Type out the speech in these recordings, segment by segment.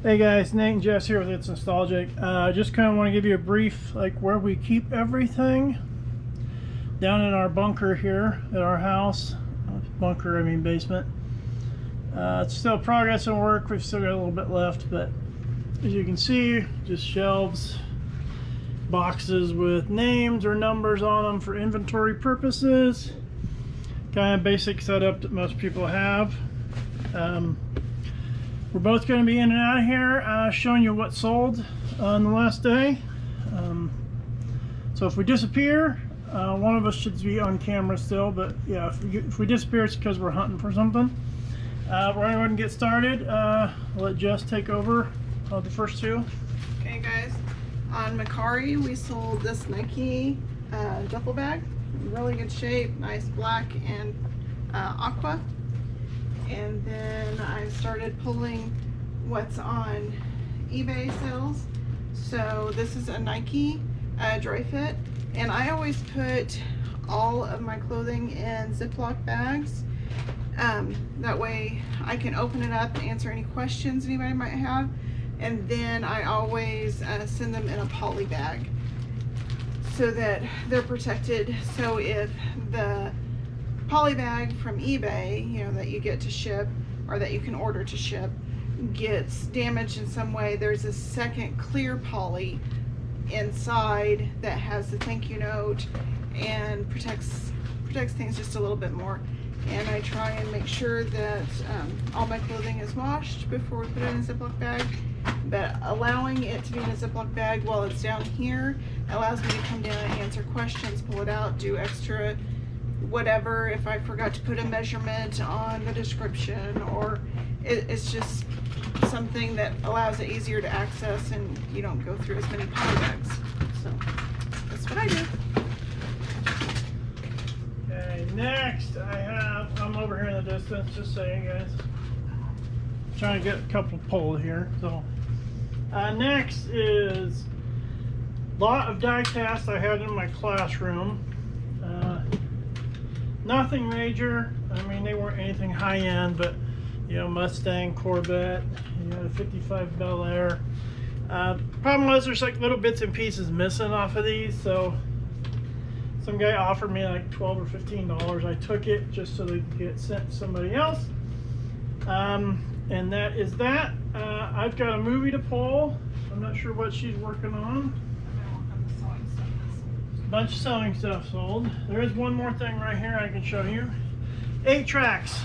Hey guys, Nate and Jess here with It's Nostalgic. Just kind of want to give you a brief, like where we keep everything down in our bunker here at our house. Bunker, I mean basement. It's still progress and work. We've still got a little bit left, but as you can see, just shelves, boxes with names or numbers on them for inventory purposes. Kind of basic setup that most people have. We're both going to be in and out of here showing you what sold on the last day. So if we disappear, one of us should be on camera still, but yeah, if we disappear, it's because we're hunting for something. We're going to go ahead and get started. I'll let Jess take over the first two. Okay guys, on Macari we sold this Nike duffel bag, really good shape, nice black and aqua. And then I started pulling what's on eBay sales. So this is a Nike dry fit, and I always put all of my clothing in Ziploc bags. That way I can open it up and answer any questions anybody might have. And then I always send them in a poly bag so that they're protected. So if the poly bag from eBay, you know, that you get to ship or that you can order to ship, gets damaged in some way, there's a second clear poly inside that has the thank you note and protects things just a little bit more. And I try and make sure that all my clothing is washed before we put it in a Ziploc bag. But allowing it to be in a Ziploc bag while it's down here allows me to come down and answer questions, pull it out, do extra whatever, if I forgot to put a measurement on the description, or it's just something that allows it easier to access and you don't go through as many poly bags. So that's what I do. Okay, next I'm over here in the distance, just saying guys. Trying to get a couple pulled here. So next is a lot of die casts I had in my classroom. Nothing major. I mean, they weren't anything high end, but you know, Mustang, Corvette, you know, 55 Bel Air. Problem was there's like little bits and pieces missing off of these, so some guy offered me like $12 or $15. I took it just so they could get sent to somebody else. And that is that. I've got a movie to pull. I'm not sure what she's working on. Bunch of sewing stuff sold. There is one more thing right here I can show you. 8 tracks.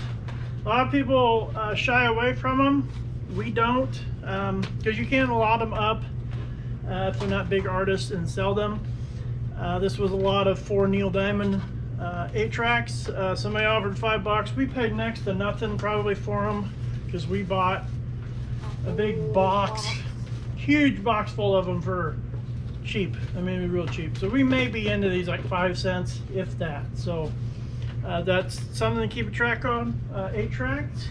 A lot of people shy away from them. We don't, because you can't lot them up if they're not big artists and sell them. This was a lot of 4 Neil Diamond 8 tracks. Somebody offered $5. We paid next to nothing probably for them because we bought a big box, huge box full of them for cheap. I mean, real cheap. So we may be into these like 5 cents, if that. So that's something to keep a track on. 8 tracks.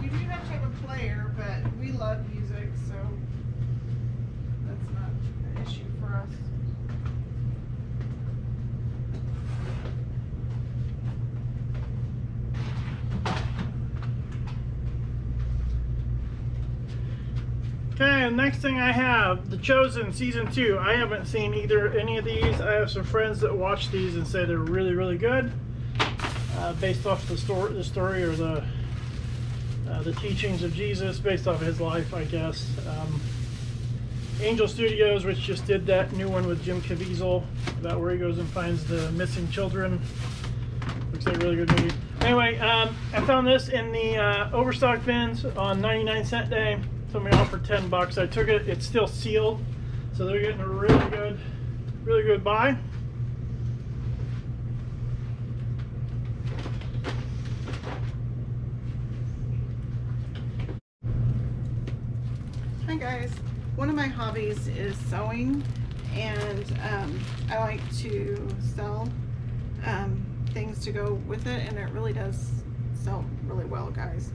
You do have to have a player, but we love music, so that's not an issue for us. Okay, and next thing I have, The Chosen Season 2. I haven't seen any of these. I have some friends that watch these and say they're really, really good. Based off the story or the teachings of Jesus, based off his life, I guess. Angel Studios, which just did that new one with Jim Caviezel, about where he goes and finds the missing children. Looks like a really good movie. Anyway, I found this in the overstock bins on 99-cent day. Somebody offered $10. I took it. It's still sealed, so they're getting a really good buy. Hi guys, one of my hobbies is sewing, and I like to sell things to go with it, and it really does sell really well, guys.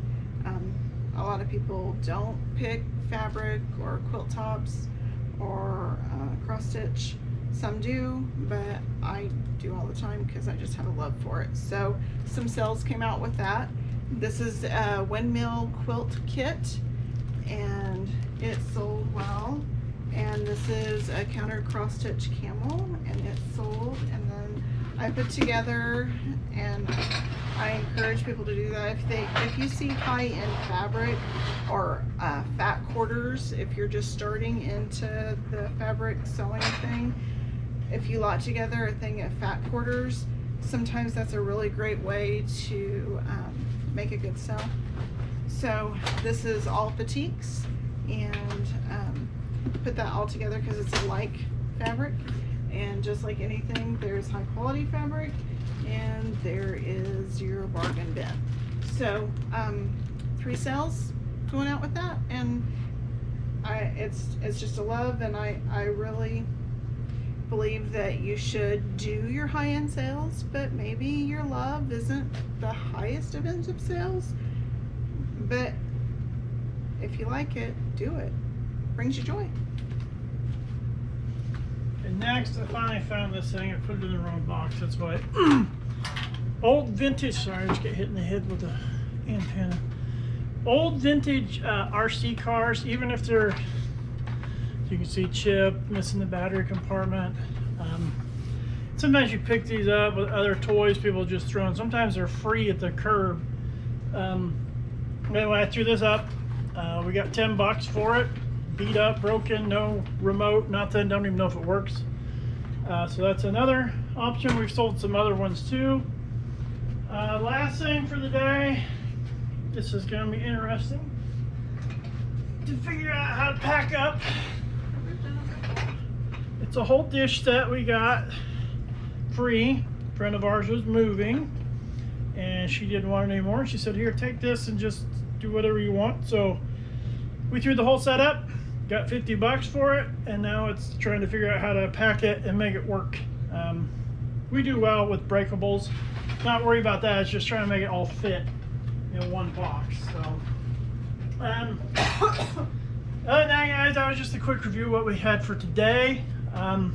A lot of people don't pick fabric or quilt tops or cross stitch. Some do, but I do all the time because I just have a love for it. So some sales came out with that. This is a windmill quilt kit, and It sold well. And this is a counter cross stitch camel, and it sold. And then I put together, and I encourage people to do that. If you see high-end fabric or fat quarters, if you're just starting into the fabric sewing thing, if you lot together a thing of fat quarters, sometimes that's a really great way to make a good sew. So this is all batiks, and put that all together because it's a like fabric, and just like anything, there's high quality fabric and there is your bargain bin. So 3 sales going out with that, and it's just a love, and I really believe that you should do your high-end sales, but maybe your love isn't the highest of ends of sales, but if you like it, do it. Brings you joy. And next, I finally found this thing. I put it in the wrong box. That's why. Old vintage. Sorry, I just get hit in the head with the antenna. Old vintage RC cars, even if they're, you can see chip, missing the battery compartment. Sometimes you pick these up with other toys people just throw in. Sometimes they're free at the curb. Anyway, I threw this up. We got $10 for it. Beat up, broken, no remote, nothing. Don't even know if it works. So that's another option. We've sold some other ones too. Last thing for the day. This is going to be interesting to figure out how to pack up. It's a whole dish set we got free. A friend of ours was moving and she didn't want it anymore. She said, here, take this and just do whatever you want. So we threw the whole set up, got $50 for it, and now it's trying to figure out how to pack it and make it work. We do well with breakables. Not worry about that. It's just trying to make it all fit in one box. So other than that, guys, that was just a quick review of what we had for today. I'm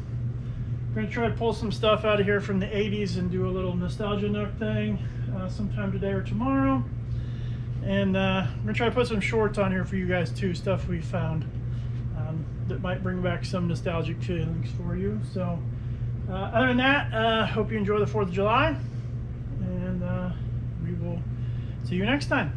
gonna try to pull some stuff out of here from the 80s and do a little nostalgia nook thing sometime today or tomorrow. And I'm gonna try to put some shorts on here for you guys too, stuff we found that might bring back some nostalgic feelings for you. So other than that, hope you enjoy the 4th of July, and we will see you next time.